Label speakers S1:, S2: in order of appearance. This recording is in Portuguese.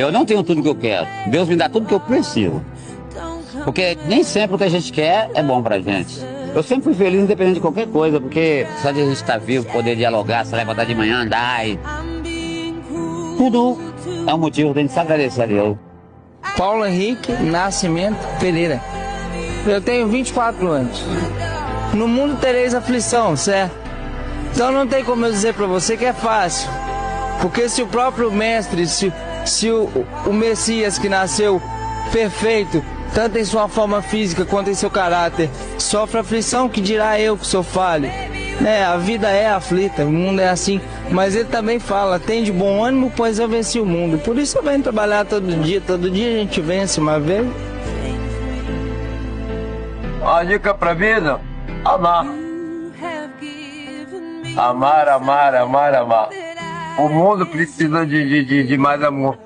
S1: Eu não tenho tudo que eu quero. Deus me dá tudo que eu preciso. Porque nem sempre o que a gente quer é bom pra gente. Eu sempre fui feliz independente de qualquer coisa, porque só de a gente estar vivo, poder dialogar, se levantar de manhã, andar e... Tudo é um motivo de a gente se agradecer a Deus.
S2: Paulo Henrique Nascimento Pereira. Eu tenho 24 anos. No mundo tereis aflição, certo? Então não tem como eu dizer pra você que é fácil. Porque se o próprio mestre, se o Messias que nasceu perfeito, tanto em sua forma física quanto em seu caráter, sofre aflição, que dirá eu que sou falho? A vida é aflita, o mundo é assim. Mas ele também fala, tem de bom ânimo, pois eu venci o mundo. Por isso eu venho trabalhar todo dia a gente vence uma vez.
S3: A dica pra vida, amar. Amar, amar, amar, amar. O mundo precisa de mais amor.